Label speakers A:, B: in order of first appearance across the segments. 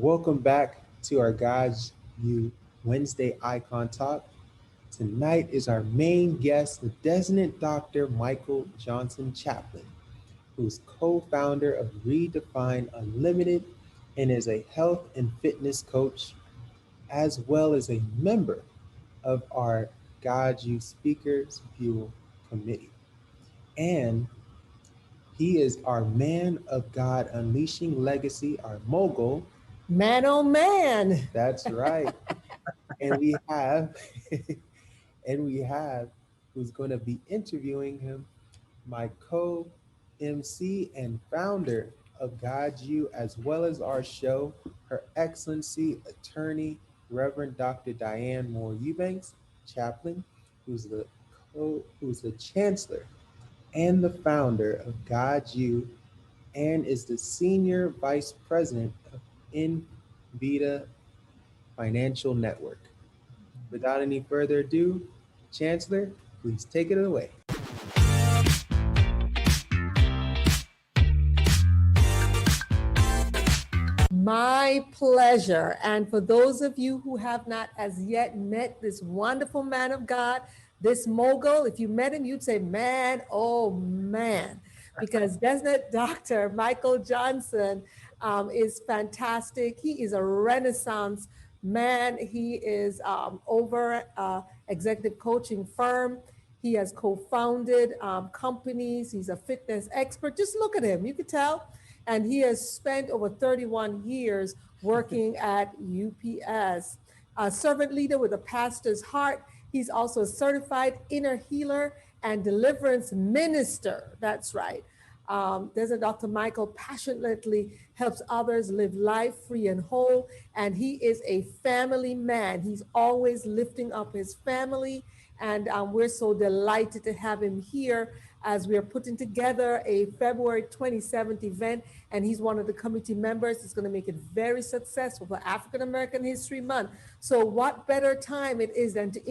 A: Welcome back to our God's You Wednesday Icon Talk. Tonight is our main guest, the Designate Dr. Michael Johnson Chaplain, who's co-founder of Redefine Unlimited and is a health and fitness coach, as well as a member of our God's You Speakers Bureau Committee. And he is our Man of God Unleashing Legacy, our mogul.
B: Man, oh man.
A: That's right. And we have, who's going to be interviewing him, my Co-M.C and founder of GODSU, as well as our show, Her Excellency Attorney Reverend Dr. Diane Moore-Eubanks, Chaplain, who's the Chancellor and the founder of GODSU, and is the Senior Vice President of InVita Financial Network. Without any further ado, Chancellor, please take it away.
B: My pleasure. And for those of you who have not as yet met this wonderful man of God, this mogul, if you met him, you'd say, man, oh man, because Designate Dr. Michael Johnson is fantastic. He is a Renaissance man. He is over executive coaching firm. He has co-founded companies. He's a fitness expert. Just look at him, you could tell. And he has spent over 31 years working at UPS. A servant leader with a pastor's heart. He's also a certified inner healer and deliverance minister. That's right. There's a Dr. Michael passionately helps others live life free and whole. And he is a family man. He's always lifting up his family. And we're so delighted to have him here as we're putting together a February 27th event. And he's one of the committee members. It's going to make it very successful for African American History Month. So what better time it is than to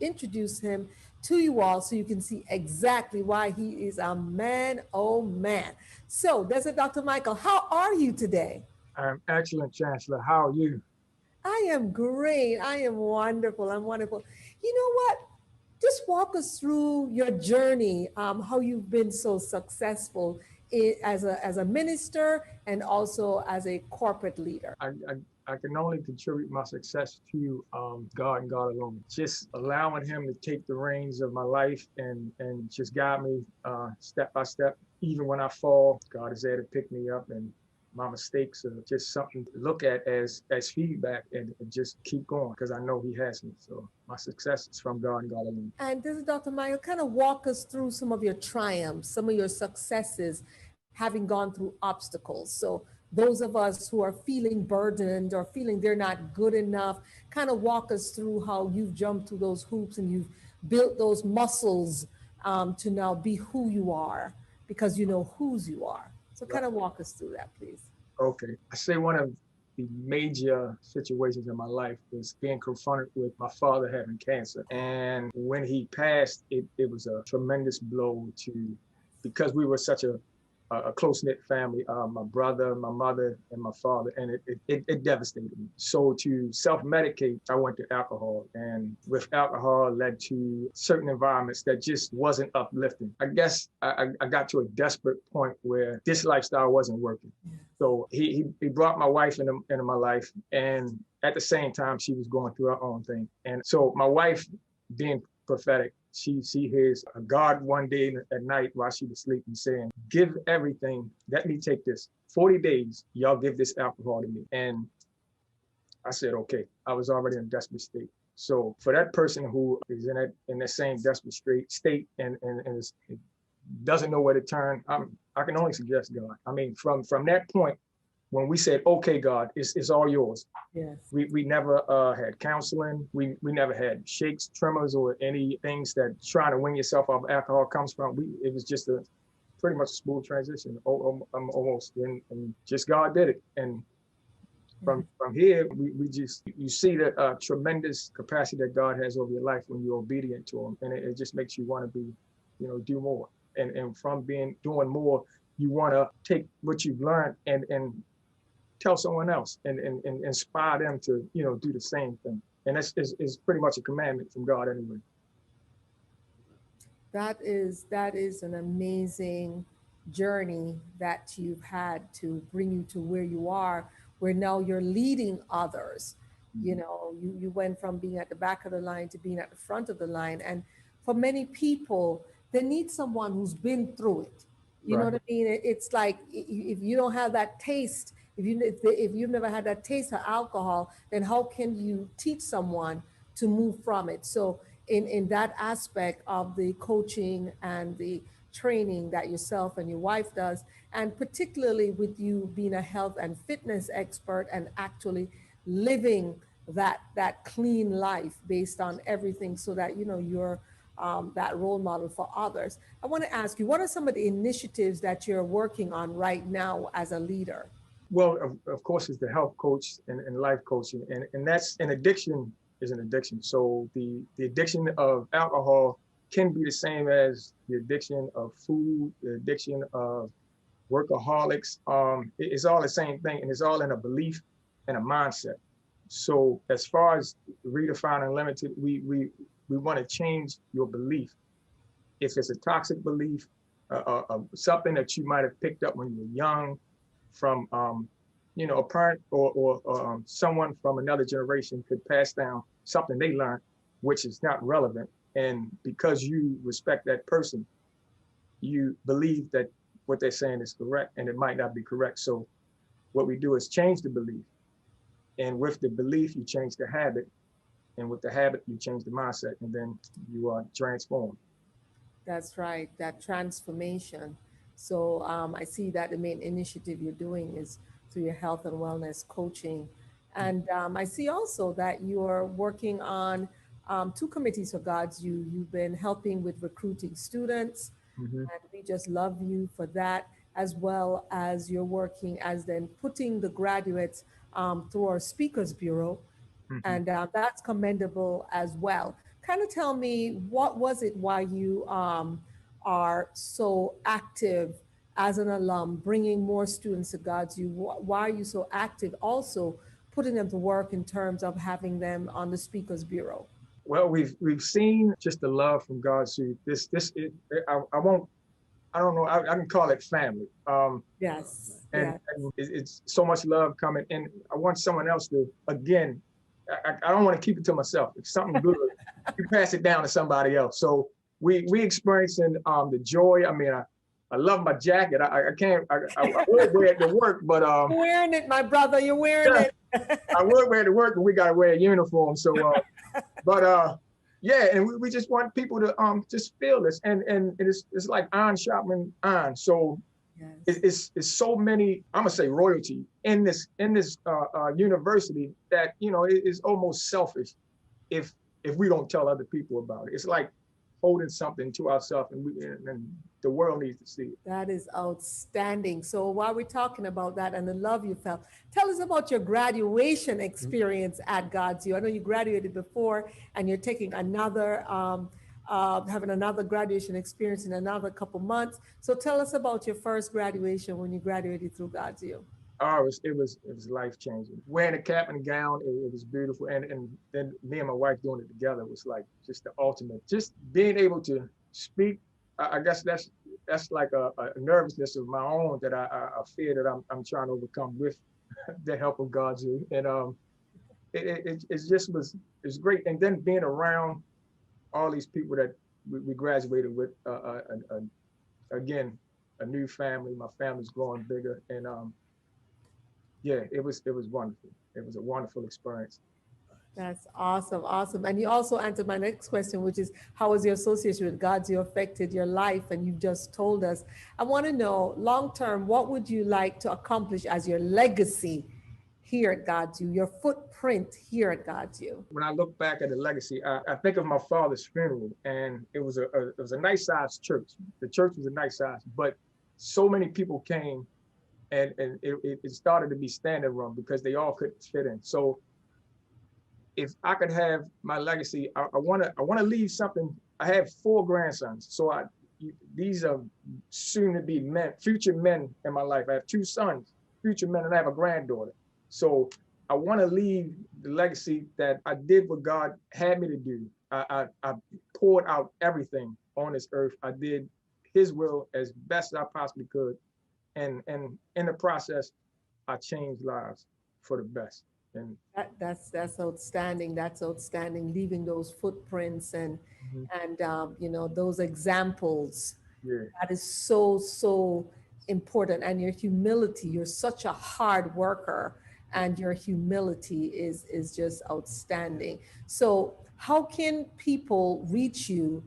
B: introduce him to you all so you can see exactly why he is a man, oh man. So there's a Dr. Michael. How are you today?
C: I'm excellent, Chancellor. How are you?
B: I am great. I am wonderful. I'm wonderful. You know what? Just walk us through your journey, how you've been so successful as a minister and also as a corporate leader.
C: I can only contribute my success to God and God alone. Just allowing him to take the reins of my life and just guide me step by step. Even when I fall, God is there to pick me up, and my mistakes are just something to look at as feedback and just keep going because I know he has me. So my success is from God and God alone.
B: And this is Dr. Michael. Kind of walk us through some of your triumphs, some of your successes, having gone through obstacles. So those of us who are feeling burdened or feeling they're not good enough, kind of walk us through how you've jumped through those hoops and you've built those muscles to now be who you are because you know whose you are. So kind of walk us through that, please.
C: Okay. I say one of the major situations in my life was being confronted with my father having cancer. And when he passed, it was a tremendous blow because we were such a close-knit family, my brother, my mother, and my father, and it devastated me. So to self-medicate, I went to alcohol, and with alcohol led to certain environments that just wasn't uplifting. I guess I got to a desperate point where this lifestyle wasn't working. So he brought my wife into my life, and at the same time, she was going through her own thing. And so my wife, being prophetic, she hears a God one day at night while she was sleeping saying, give everything, let me take this. 40 days, y'all give this alcohol to me. And I said, okay. I was already in a desperate state. So for that person who is in that same desperate state and doesn't know where to turn, I can only suggest God. I mean, from that point, when we said, okay, God, it's all yours.
B: Yes.
C: We never had counseling. We never had shakes, tremors, or any things that trying to wing yourself off alcohol comes from. It was just pretty much a smooth transition, almost. And just God did it. And from here, you see the tremendous capacity that God has over your life when you're obedient to him. And it just makes you want to be, do more. And from doing more, you want to take what you've learned and tell someone else and inspire them to, do the same thing. And that's is pretty much a commandment from God anyway.
B: That is an amazing journey that you've had to bring you to where you are, where now you're leading others. You know, you went from being at the back of the line to being at the front of the line. And for many people, they need someone who's been through it. You know what I mean? It's like if you don't have that taste, if you've never had that taste of alcohol, then how can you teach someone to move from it? So in that aspect of the coaching and the training that yourself and your wife does, and particularly with you being a health and fitness expert and actually living that clean life based on everything, so that you're that role model for others. I want to ask you, what are some of the initiatives that you're working on right now as a leader?
C: Well, of course, it's the health coach and life coaching, and that's an addiction is an addiction. So the addiction of alcohol can be the same as the addiction of food, the addiction of workaholics. It's all the same thing, and it's all in a belief and a mindset. So as far as Redefine Unlimited, we want to change your belief. If it's a toxic belief, something that you might have picked up when you were young from a parent or someone from another generation could pass down something they learned, which is not relevant. And because you respect that person, you believe that what they're saying is correct, and it might not be correct. So what we do is change the belief. And with the belief, you change the habit. And with the habit, you change the mindset, and then you are transformed.
B: That's right, that transformation. So I see that the main initiative you're doing is through your health and wellness coaching. And I see also that you're working on two committees for GODSU. You've been helping with recruiting students, and we just love you for that, as well as you're working as then putting the graduates through our Speakers Bureau. And that's commendable as well. Kind of tell me, what was it why you are so active as an alum, bringing more students to GODSU? Why are you so active also putting them to work in terms of having them on the Speakers Bureau?
C: Well, we've seen just the love from GODSU. I don't know, I can call it family.
B: Yes.
C: And it's so much love coming. And I want someone else to, again, I don't want to keep it to myself. If something good, you pass it down to somebody else. So we experiencing the joy. I mean, I love my jacket. I would wear it to work, but
B: you're wearing it, my brother. You're wearing it.
C: I would wear it to work, but we gotta wear a uniform. So yeah, and we just want people to just feel this, and it's like iron sharpening iron. So it's so many, I'm gonna say, royalty in this university that it is almost selfish if we don't tell other people about it. It's like holding something to ourselves, and the world needs to see it.
B: That is outstanding. So while we're talking about that and the love you felt, tell us about your graduation experience at GODSU. I know you graduated before, and you're taking another having another graduation experience in another couple months. So tell us about your first graduation when you graduated through GODSU.
C: Oh, it was life changing. Wearing a cap and gown, it was beautiful, and then me and my wife doing it together was like just the ultimate. Just being able to speak, I guess that's like a nervousness of my own that I fear that I'm trying to overcome with the help of GODSU, and it just was great. And then being around all these people that we graduated with, again, a new family. My family's growing bigger, and yeah, it was wonderful. It was a wonderful experience.
B: That's awesome, awesome. And you also answered my next question, which is, how has your association with GODSU affected your life? And you've just told us. I want to know, long term, what would you like to accomplish as your legacy here at GODSU, your footprint here at GODSU?
C: When I look back at the legacy, I think of my father's funeral, and it was a nice sized church. The church was a nice size, but so many people came, and it started to be standing room because they all couldn't fit in. So if I could have my legacy, I want to leave something. I have 4 grandsons, so these are soon to be men, future men in my life. I have 2 sons, future men, and I have a granddaughter. So I want to leave the legacy that I did what God had me to do. I poured out everything on this earth. I did his will as best as I possibly could. And in the process, I changed lives for the best. And
B: That's outstanding. That's outstanding. Leaving those footprints and you know, those examples.
C: yeah,
B: That is so important. And your humility. You're such a hard worker, and your humility is just outstanding. So, how can people reach you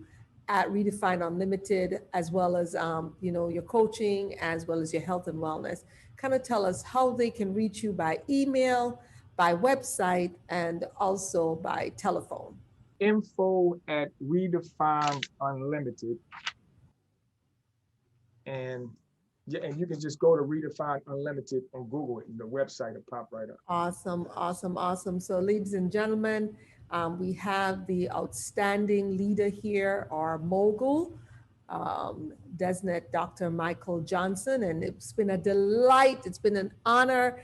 B: at Redefine Unlimited, as well as you know, your coaching, as well as your health and wellness? Kind of tell us how they can reach you by email, by website, and also by telephone.
C: info at Redefine Unlimited. And yeah, and you can just go to Redefine Unlimited on Google, and the website will pop right up.
B: Awesome, awesome, awesome. So, ladies and gentlemen, we have the outstanding leader here, our mogul, Desnet Dr. Michael Johnson. And it's been a delight, it's been an honor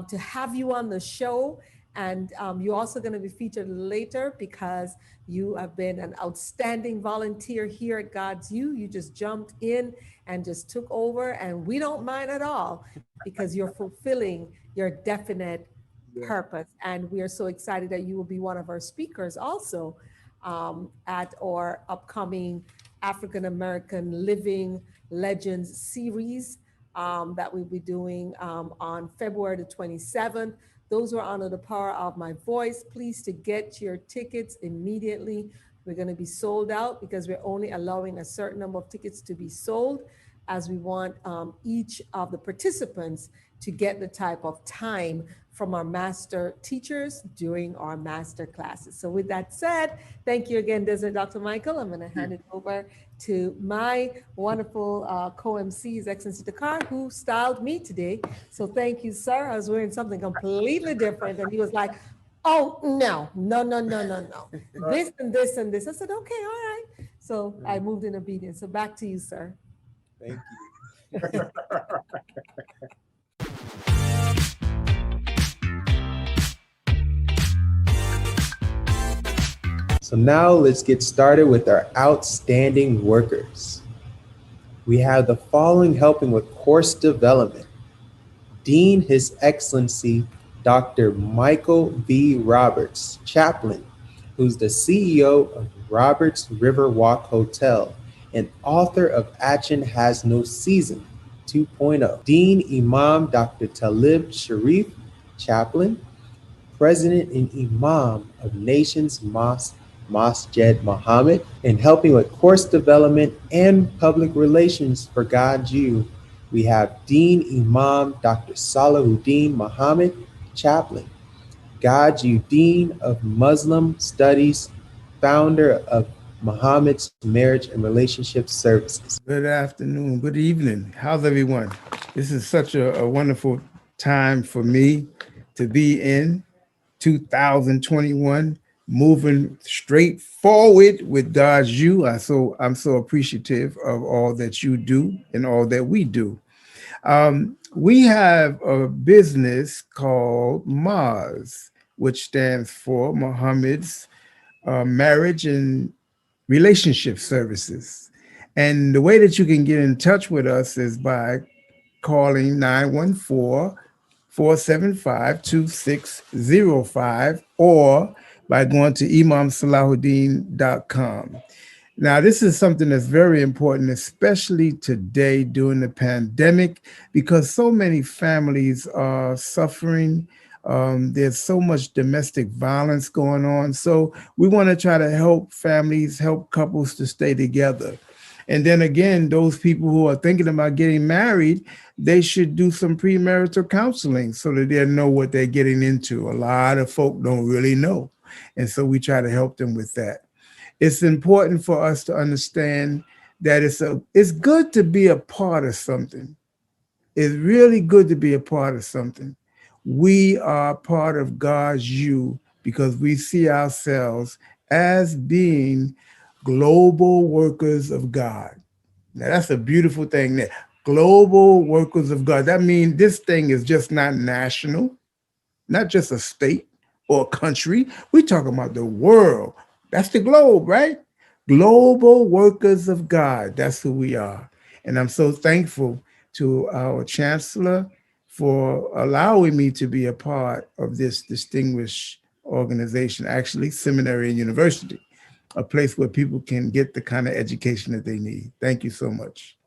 B: to have you on the show. And you're also going to be featured later because you have been an outstanding volunteer here at GODSU. You just jumped in and just took over, and we don't mind at all because you're fulfilling your definite purpose. And we are so excited that you will be one of our speakers also at our upcoming African American Living Legends series that we'll be doing on February the 27th. Those who are under the power of my voice, please to get your tickets immediately. We're going to be sold out because we're only allowing a certain number of tickets to be sold, as we want each of the participants to get the type of time from our master teachers during our master classes. So with that said, thank you again, Dr. Michael. I'm going to hand it over to my wonderful Co-M.C, His Excellency Dakar, who styled me today. So thank you, sir. I was wearing something completely different, and he was like, oh, no. This and this and this. I said, okay, all right. So I moved in obedience. So back to you, sir.
A: Thank you. So now let's get started with our outstanding workers. We have the following helping with course development. Dean, His Excellency, Dr. Michael V. Roberts, Chaplain, who's the CEO of Roberts Riverwalk Hotel and author of Action Has No Season 2.0. Dean Imam Dr. Talib Sharif, Chaplain, President and Imam of Nations Mosque, Masjid Muhammad, and helping with course development and public relations for GODSU. We have Dean Imam Dr. Salahuddin Muhammad, Chaplain, GODSU Dean of Muslim Studies, founder of Muhammad's Marriage and Relationship Services.
D: Good afternoon, good evening. How's everyone? This is such a wonderful time for me to be in 2021, moving straight forward with GODSU. I'm so appreciative of all that you do and all that we do. We have a business called MOGULS, which stands for Muhammad's Marriage and Relationship Services. And the way that you can get in touch with us is by calling 914-475-2605 or by going to imamsalahuddin.com. Now, this is something that's very important, especially today during the pandemic, because so many families are suffering. There's so much domestic violence going on. So we want to try to help families, help couples to stay together. And then again, those people who are thinking about getting married, they should do some premarital counseling so that they know what they're getting into. A lot of folk don't really know. And so we try to help them with that. It's important for us to understand that it's good to be a part of something. It's really good to be a part of something. We are part of GODSU because we see ourselves as being global workers of God. Now that's a beautiful thing there. Global workers of God. That means this thing is just not national. not just a state or a country. We're talking about the world. That's the globe, right? Global workers of God. That's who we are. And I'm so thankful to our Chancellor for allowing me to be a part of this distinguished organization, actually, seminary and university, a place where people can get the kind of education that they need. Thank you so much.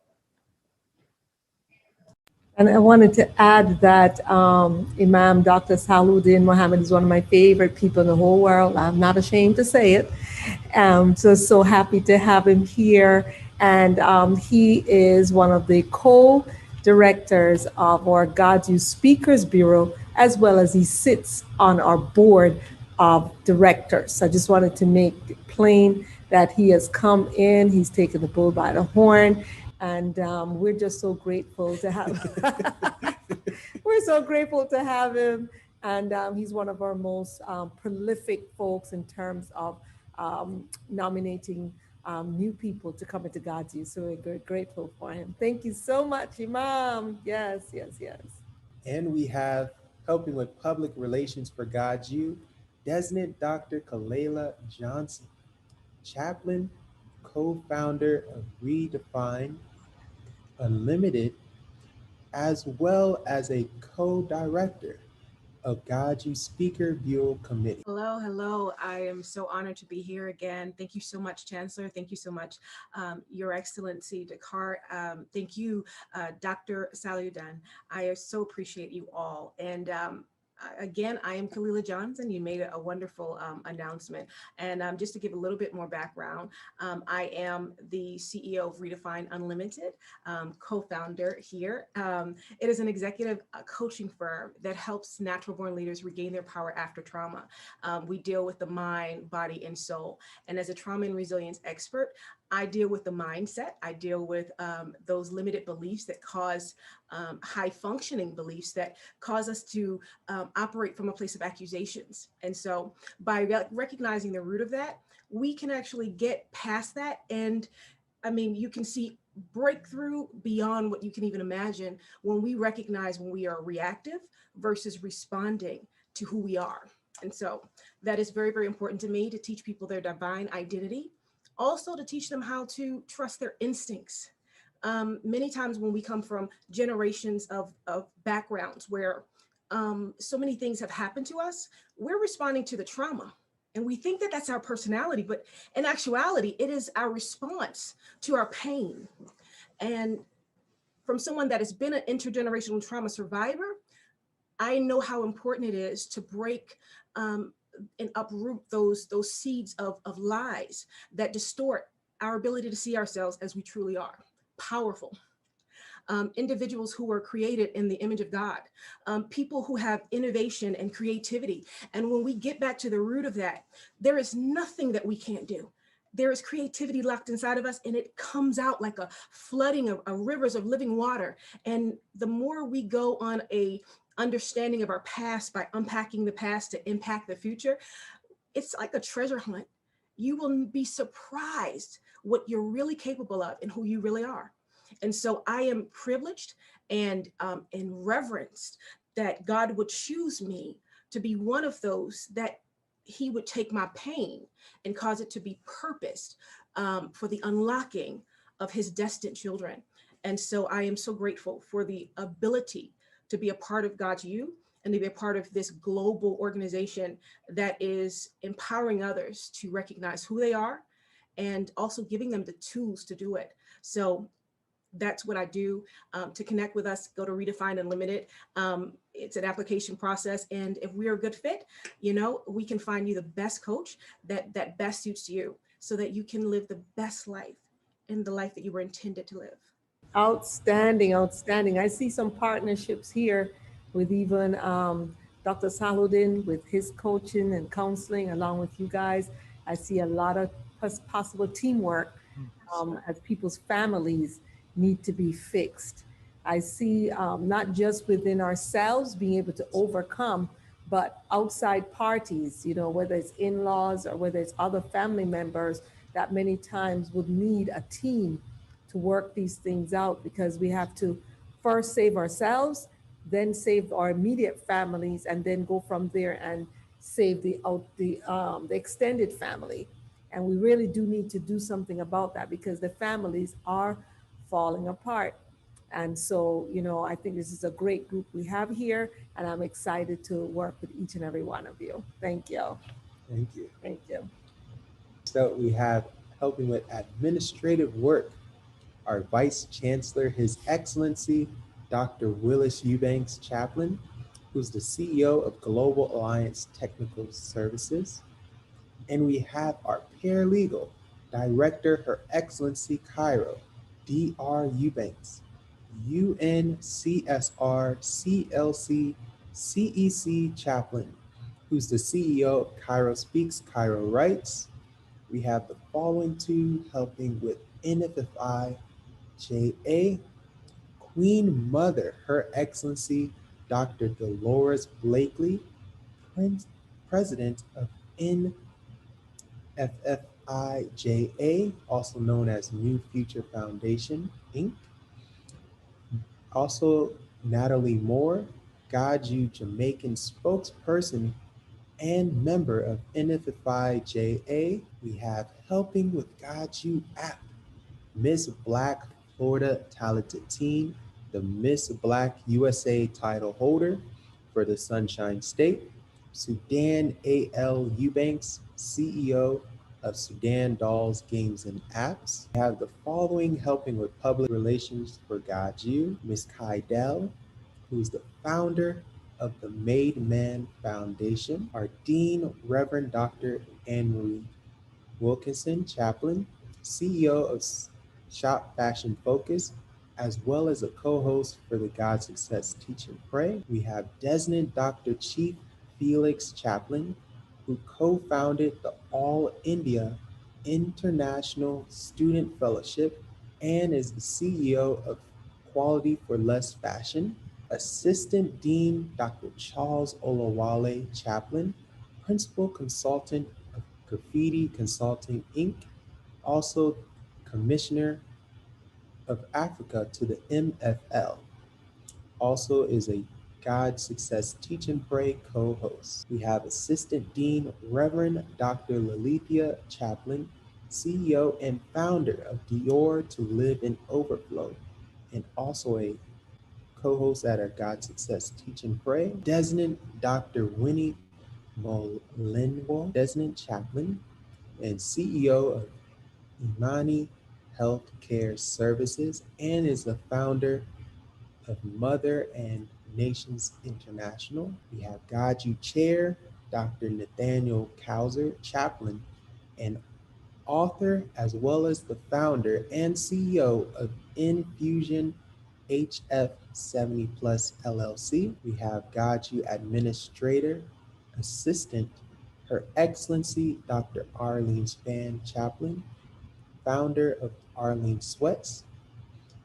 B: And I wanted to add that Imam Dr. Saluddin Muhammad is one of my favorite people in the whole world. I'm not ashamed to say it. So happy to have him here. And he is one of the co-directors of our GODSU Speakers Bureau, as well as he sits on our board of directors. So I just wanted to make it plain that he has come in, he's taken the bull by the horn, and we're just so grateful to have we're so grateful to have him. And he's one of our most prolific folks in terms of nominating new people to come into GODSU. So we're grateful for him. Thank you so much, Imam. Yes, yes, yes.
A: And we have, helping with public relations for GODSU, Desnant Dr. Kalela Johnson, chaplain, co-founder of Redefine Unlimited, as well as a co-director of GODSU Speaker Bureau Committee.
E: Hello, hello. I am so honored to be here again. Thank you so much, Chancellor. Thank you so much, Your Excellency Dakar. Thank you, Dr. Saluddin. I so appreciate you all. And again, I am Kalela Johnson. You made a wonderful announcement. And just to give a little bit more background, I am the CEO of Redefine Unlimited, co-founder here. It is an executive coaching firm that helps natural born leaders regain their power after trauma. We deal with the mind, body, and soul. And as a trauma and resilience expert, I deal with the mindset. I deal with those limited beliefs that cause high functioning beliefs that cause us to operate from a place of accusations. And so by recognizing the root of that, we can actually get past that. And I mean, you can see breakthrough beyond what you can even imagine when we recognize when we are reactive versus responding to who we are. And so that is very, very important to me, to teach people their divine identity. Also to teach them how to trust their instincts. Many times when we come from generations of backgrounds where so many things have happened to us, we're responding to the trauma. And we think that that's our personality, but in actuality, it is our response to our pain. And from someone that has been an intergenerational trauma survivor, I know how important it is to break and uproot those seeds of lies that distort our ability to see ourselves as we truly are, powerful. Individuals who were created in the image of God, people who have innovation and creativity. And when we get back to the root of that, there is nothing that we can't do. There is creativity locked inside of us, and it comes out like a flooding of rivers of living water. And the more we go on a understanding of our past by unpacking the past to impact the future, it's like a treasure hunt. You will be surprised what you're really capable of and who you really are. And so I am privileged and reverenced that God would choose me to be one of those that he would take my pain and cause it to be purposed for the unlocking of his destined children. And so I am so grateful for the ability to be a part of GODSU and to be a part of this global organization that is empowering others to recognize who they are and also giving them the tools to do it. So that's what I do. To connect with us, go to Redefine Unlimited. It's an application process. And if we're a good fit, you know, we can find you the best coach that best suits you so that you can live the best life and the life that you were intended to live.
B: Outstanding, outstanding. I see some partnerships here with even Dr. Saluddin with his coaching and counseling along with you guys. I see a lot of possible teamwork as people's families need to be fixed. I see not just within ourselves being able to overcome, but outside parties, you know, whether it's in-laws or whether it's other family members that many times would need a team to work these things out, because we have to first save ourselves then save our immediate families, and then go from there and save the extended family. And we really do need to do something about that because the families are falling apart. And so, I think this is a great group we have here, and I'm excited to work with each and every one of you. Thank you.
A: Thank you.
B: Thank you.
A: So we have helping with administrative work, our Vice Chancellor, His Excellency Dr. Willis Eubanks Chaplain, who's the CEO of Global Alliance Technical Services. And we have our paralegal, Director, Her Excellency Cairo, Dr. Eubanks, UNCSR CLC CEC Chaplain, who's the CEO of Cairo Speaks, Cairo Writes. We have the following two helping with NFFI JA, Queen Mother, Her Excellency Dr. Dolores Blakely, President of NFFIJA, also known as New Future Foundation, Inc. Also, Natalie Moore, GODSU Jamaican spokesperson and member of NFFIJA. We have Helping with GODSU app, Miss Black Florida Talented Teen, the Miss Black USA title holder for the Sunshine State, Sudan A.L. Eubanks, CEO of Sudan Dolls Games and Apps. We have the following helping with public relations for GODSU, Miss Kydell, who's the founder of the Made Man Foundation, our Dean, Reverend Dr. Anne Marie Wilkinson, Chaplain, CEO of Shop Fashion Focus, as well as a co-host for the God Success Teach and Pray. We have Desmond Dr. Chief Felix Chaplain, who co-founded the All India International Student Fellowship and is the CEO of Quality for Less Fashion. Assistant Dean Dr. Charles Olawale Chaplain, Principal Consultant of Graffiti Consulting Inc., also Commissioner of Africa to the MFL, also is a God Success Teach and Pray co-host. We have Assistant Dean Reverend Dr. Lalithia Chaplain, CEO and founder of Dior to Live in Overflow, and also a co-host at our God Success Teach and Pray. Desmond Dr. Winnie Molinwo, Desmond Chaplain, and CEO of Imani Healthcare Services, and is the founder of Mother and Nations International. We have GODSU Chair, Dr. Nathaniel Kauser, Chaplain, and author, as well as the founder and CEO of Infusion HF 70 Plus LLC. We have GODSU Administrator Assistant, Her Excellency Dr. Arlene Span Chaplain, founder of Arlene Sweats.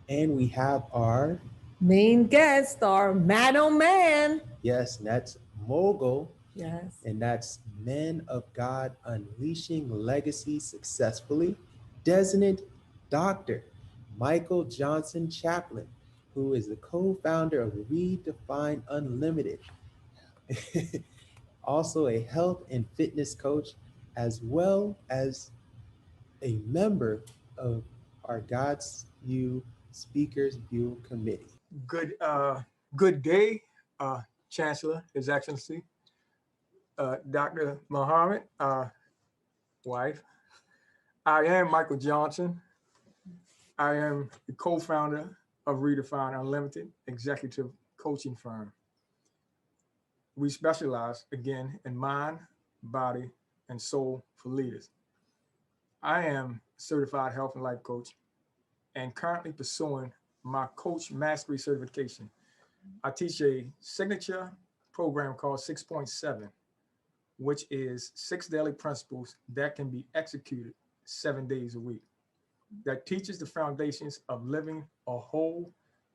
A: And we have our
B: Main guest, our man oh man.
A: yes, and that's Mogul,
B: Yes.
A: and that's Men of God Unleashing Legacy Successfully, Destined Dr. Michael Johnson Chaplain, who is the co-founder of Redefine Unlimited, also a health and fitness coach, as well as a member of our GODSU Speakers Bureau Committee.
C: Good day, Chancellor, His Excellency, Dr. Muhammad, wife. I am Michael Johnson. I am the co-founder of Redefine Unlimited executive coaching firm. We specialize, again, in mind, body, and soul for leaders. I am a certified health and life coach and currently pursuing my coach mastery certification. I teach a signature program called 6.7, which is 6 daily principles that can be executed 7 days a week, that teaches the foundations of living a whole,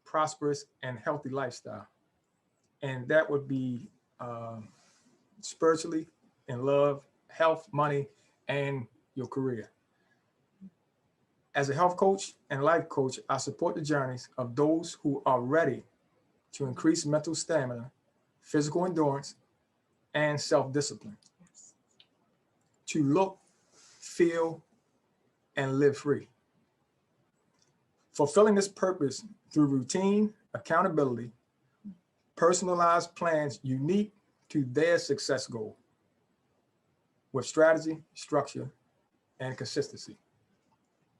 C: prosperous, and healthy lifestyle. And that would be spiritually, in love, health, money, and your career. As a health coach and life coach, I support the journeys of those who are ready to increase mental stamina, physical endurance, and self-discipline, to look, feel, and live free. Fulfilling this purpose through routine, accountability, personalized plans unique to their success goal, with strategy, structure, and consistency.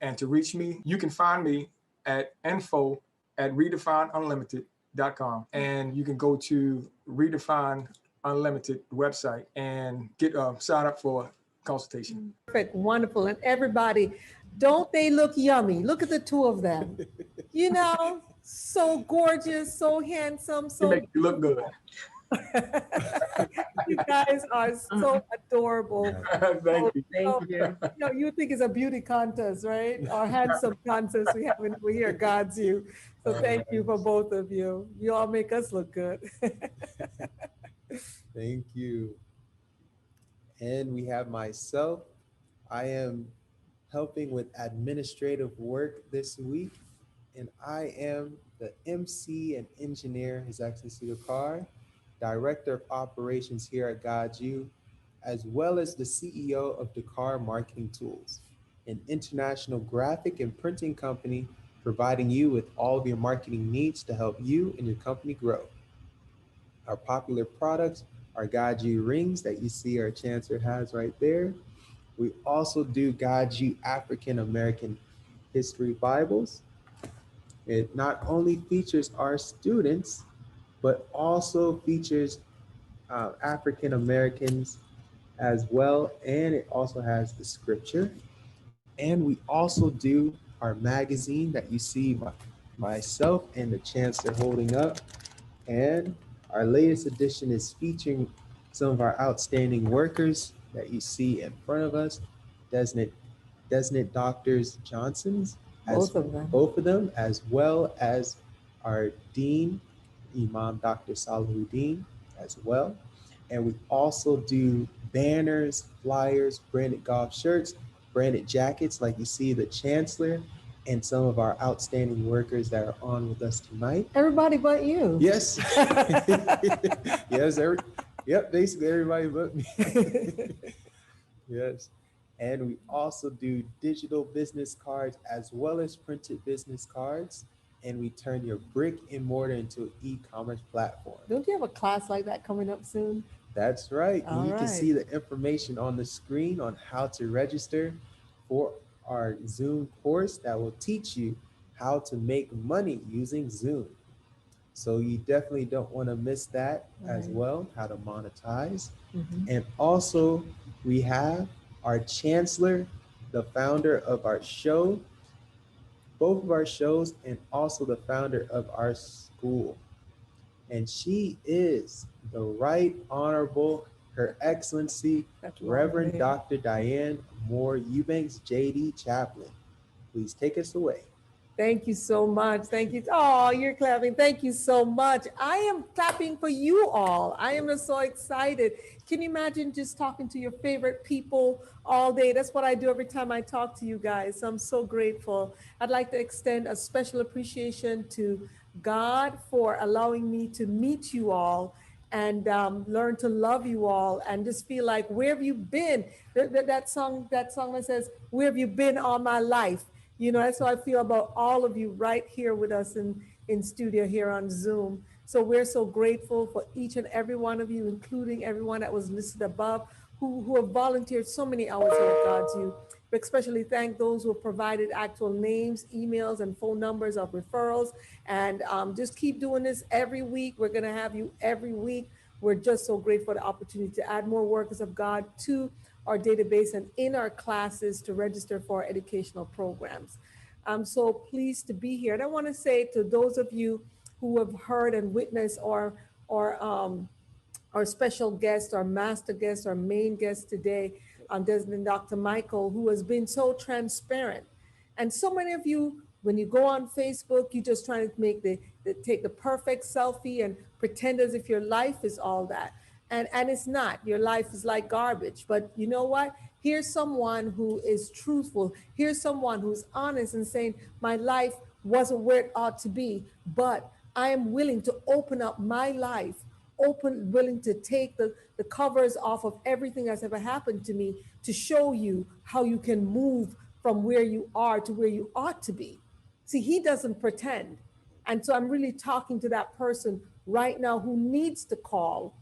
C: And to reach me, you can find me at info@redefineunlimited.com. And you can go to Redefine Unlimited website and get sign up for consultation.
B: Perfect, wonderful. And everybody, don't they look yummy? Look at the two of them. You know, so gorgeous, so handsome,
C: They
B: so
C: make you look good.
B: you guys are so adorable.
C: Thank you.
E: Thank you.
B: You know, you think it's a beauty contest, right? Or handsome contest we have over here at GODSU. So thank you for both of you. You all make us look good.
A: Thank you. And we have myself. I am helping with administrative work this week, and I am the MC and engineer, His Excellency Dakar, Director of Operations here at GODSU, as well as the CEO of Dakar Marketing Tools, an international graphic and printing company providing you with all of your marketing needs to help you and your company grow. Our popular products are GODSU rings that you see our Chancellor has right there. We also do GODSU African American History Bibles. It not only features our students, but also features African Americans as well. And it also has the scripture. And we also do our magazine that you see myself and the Chancellor holding up. And our latest edition is featuring some of our outstanding workers that you see in front of us, Designated Doctors Johnson's,
B: Both of them.
A: both of them, as well as our Dean, Imam Dr. Salahuddin, as well. And we also do banners, flyers, branded golf shirts, branded jackets like you see the Chancellor and some of our outstanding workers that are on with us tonight.
B: Everybody but you.
A: Yes. Yes. Yep. Basically everybody but me. Yes. And we also do digital business cards as well as printed business cards. And we turn your brick and mortar into an e-commerce platform.
B: Don't you have a class like that coming up soon?
A: That's right. And
B: All
A: you can
B: right.
A: see the information on the screen on how to register for our Zoom course that will teach you how to make money using Zoom. So you definitely don't want to miss that as
B: Right.
A: well, how to monetize.
B: Mhm.
A: And also we have our Chancellor, the founder of our show, both of our shows, and also the founder of our school. And she is the Right Honorable Her Excellency
B: That's a long
A: Reverend
B: name.
A: Dr. Diane Moore-Eubanks, JD Chaplain. Please take us away.
B: Thank you so much. Thank you. Oh, you're clapping. Thank you so much. I am clapping for you all. I am just so excited. Can you imagine just talking to your favorite people all day? That's what I do every time I talk to you guys. So I'm so grateful. I'd like to extend a special appreciation to God for allowing me to meet you all and learn to love you all and just feel like, where have you been? That song that says, where have you been all my life? You know, that's how I feel about all of you right here with us in studio here on Zoom. So we're so grateful for each and every one of you, including everyone that was listed above, who have volunteered so many hours here at GODSU. We especially thank those who have provided actual names, emails, and phone numbers of referrals. And just keep doing this every week. We're going to have you every week. We're just so grateful for the opportunity to add more workers of God to our database and in our classes to register for our educational programs. I'm so pleased to be here. And I want to say to those of you who have heard and witnessed our special guest, our master guest, our main guest today, Desmond Dr. Michael, who has been so transparent. And so many of you, when you go on Facebook, you just trying to make take the perfect selfie and pretend as if your life is all that. And it's not. Your life is like garbage. But you know what? Here's someone who is truthful. Here's someone who's honest and saying, my life wasn't where it ought to be, but I am willing to open up my life, willing to take the covers off of everything that's ever happened to me to show you how you can move from where you are to where you ought to be. See, he doesn't pretend. And so I'm really talking to that person right now who needs to call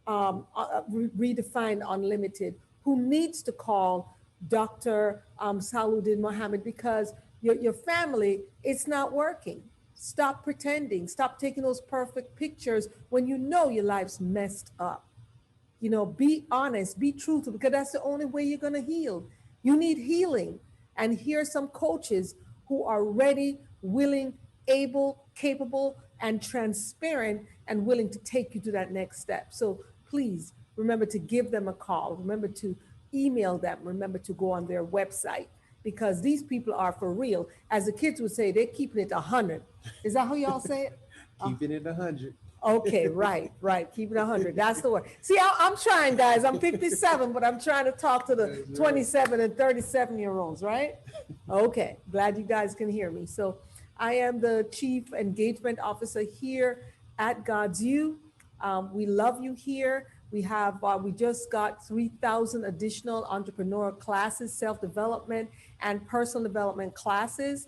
B: Redefine Unlimited, who needs to call Dr. Saluddin Mohammed, because your family, it's not working. Stop pretending. Stop taking those perfect pictures when you know your life's messed up. You know, be honest, be truthful, because that's the only way you're going to heal. You need healing. And here are some coaches who are ready, willing, able, capable, and transparent and willing to take you to that next step. So please remember to give them a call. Remember to email them. Remember to go on their website, because these people are for real. As the kids would say, they're keeping it 100. Is that how y'all say it?
A: Keeping it 100.
B: Okay, right. Keep it 100. That's the word. See, I'm trying, guys. I'm 57, but I'm trying to talk to the 27 and 37-year-olds, right? Okay, glad you guys can hear me. So I am the Chief Engagement Officer here at GODSU. We love you here. We just got 3,000 additional entrepreneurial classes, self-development and personal development classes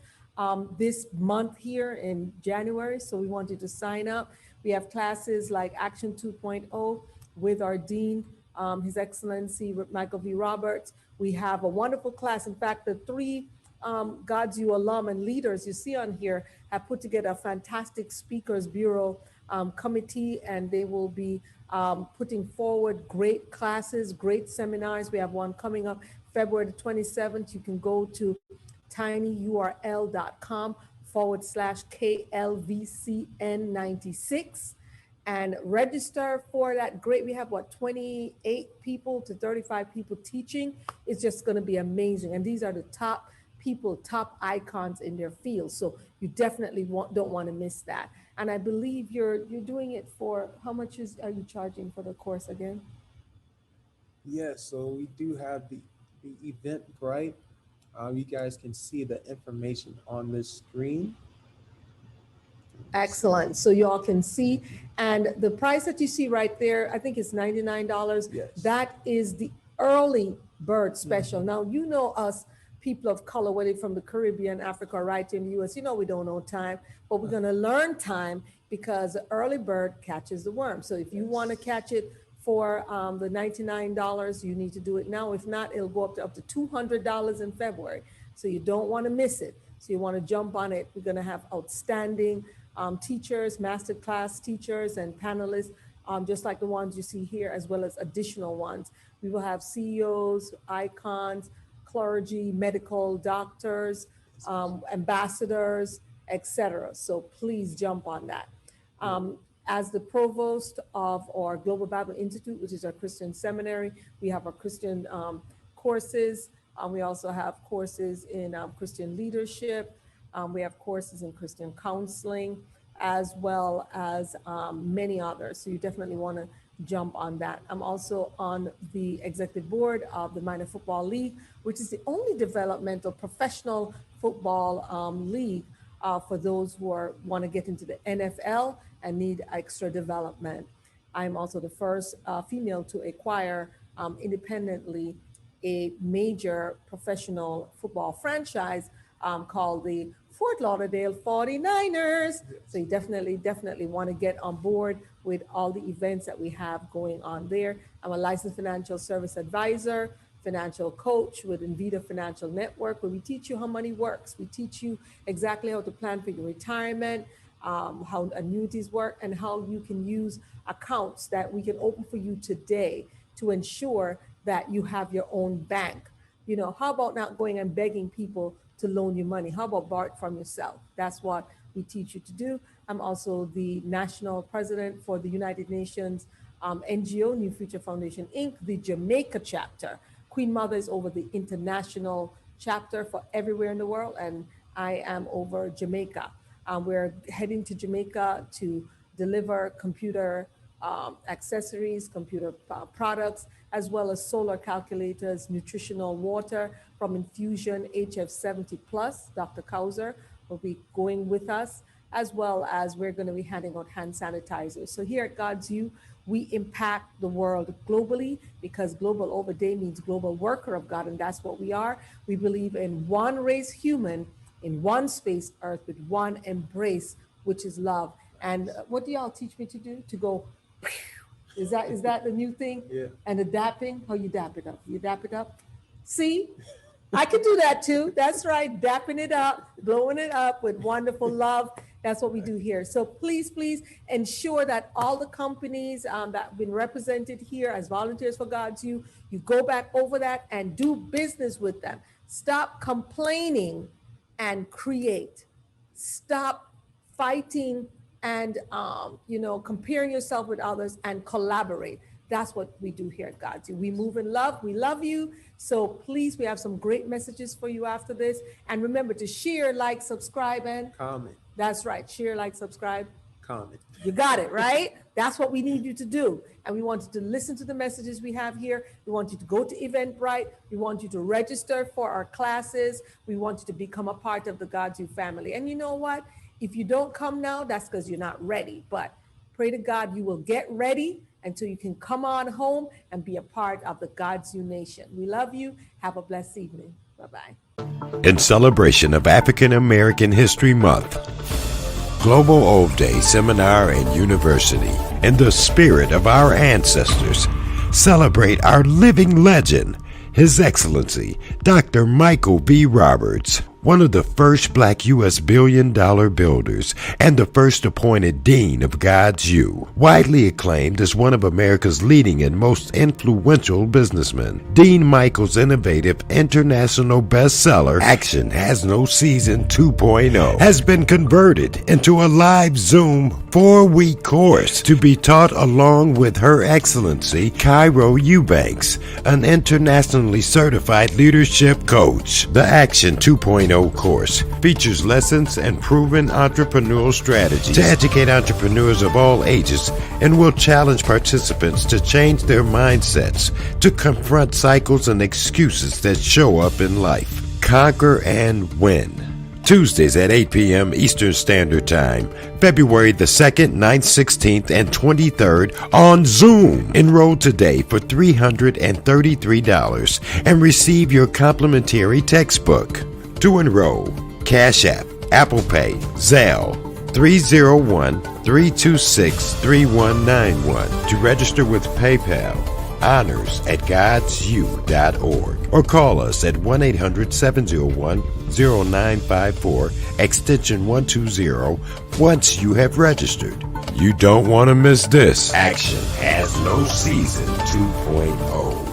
B: this month here in January. So we want you to sign up. We have classes like Action 2.0 with our Dean, His Excellency Michael V. Roberts. We have a wonderful class. In fact, the three GODSU alum and leaders you see on here have put together a fantastic Speakers Bureau committee, and they will be putting forward great classes, great seminars. We have one coming up February the 27th. You can go to tinyurl.com/KLVCN96 and register for that great. We have 28 people to 35 people teaching. It's just going to be amazing. And these are the top people, top icons in their field. So you definitely don't want to miss that. And I believe you're doing it for, how much are you charging for the course again?
A: Yes, so we do have the Eventbrite. You guys can see the information on this screen.
B: Excellent. So you all can see. And the price that you see right there, I think it's $99.
A: Yes.
B: That is the early bird special. Now, you know us people of color, whether from the Caribbean, Africa, or right in the US, you know we don't know time, but we're going to learn time, because the early bird catches the worm. So if you want to catch it for the $99, you need to do it now. If not, it'll go up to $200 in February. So you don't want to miss it. So you want to jump on it. We're going to have outstanding teachers, masterclass teachers and panelists, just like the ones you see here, as well as additional ones. We will have CEOs, icons, clergy, medical doctors, ambassadors, etc. So please jump on that. As the provost of our Global Bible Institute, which is our Christian seminary, we have our Christian courses. We also have courses in Christian leadership. We have courses in Christian counseling, as well as many others. So you definitely want to jump on that. I'm also on the executive board of the Minor Football League, which is the only developmental professional football league for those who want to get into the NFL and need extra development. I'm also the first female to acquire independently a major professional football franchise called the Fort Lauderdale 49ers. So you definitely want to get on board with all the events that we have going on there. I'm a licensed financial service advisor, financial coach with Invita Financial Network, where we teach you how money works. We teach you exactly how to plan for your retirement, how annuities work, and how you can use accounts that we can open for you today to ensure that you have your own bank. You know, how about not going and begging people to loan you money? How about borrow it from yourself? That's what we teach you to do. I'm also the national president for the United Nations NGO, New Future Foundation, Inc., the Jamaica chapter. Queen Mother is over the international chapter for everywhere in the world, and I am over Jamaica. We're heading to Jamaica to deliver computer accessories, computer products, as well as solar calculators, nutritional water from Infusion HF70 Plus. Dr. Kauser will be going with us, as well as we're going to be handing out hand sanitizers. So here at GODSU, we impact the world globally, because global over day means global worker of God, and that's what we are. We believe in one race human, in one space earth, with one embrace, which is love. And what do y'all teach me to do? To go, is that the new thing?
A: Yeah.
B: And the dapping, how you dap it up? You dap it up? See? I can do that too. That's right. Dapping it up, blowing it up with wonderful love. That's what we do here. So please, please ensure that all the companies that have been represented here as volunteers for GODSU, you go back over that and do business with them. Stop complaining and create. Stop fighting and comparing yourself with others, and collaborate. That's what we do here at GODSU. We move in love. We love you. So please, we have some great messages for you after this. And remember to share, like, subscribe, and
A: Comment.
B: that's right. Share, like, subscribe.
A: Comment.
B: You got it, right? That's what we need you to do. And we want you to listen to the messages we have here. We want you to go to Eventbrite. We want you to register for our classes. We want you to become a part of the GODSU family. And you know what? If you don't come now, that's because you're not ready. But pray to God you will get ready until you can come on home and be a part of the GODSU nation. We love you. Have a blessed evening. Bye-bye.
F: In celebration of African American History Month, Global Ove Day Seminar and University, in the spirit of our ancestors, celebrate our living legend, His Excellency, Dr. Michael B. Roberts, one of the first Black U.S. billion-dollar builders and the first appointed Dean of GODSU, widely acclaimed as one of America's leading and most influential businessmen. Dean Michael's innovative international bestseller, Action Has No Season 2.0, has been converted into a live Zoom 4-week course to be taught along with Her Excellency Moore-Eubanks, an internationally certified leadership coach. The Action 2.0 course features lessons and proven entrepreneurial strategies to educate entrepreneurs of all ages, and will challenge participants to change their mindsets to confront cycles and excuses that show up in life. Conquer and win. Tuesdays at 8 p.m. Eastern Standard Time, February the 2nd, 9th, 16th, and 23rd on Zoom. Enroll today for $333 and receive your complimentary textbook. To enroll, Cash App, Apple Pay, Zelle, 301-326-3191. To register with PayPal, honors@godsu.org, or call us at 1-800-701-0954, extension 120, once you have registered. You don't want to miss this. Action Has No Season 2.0.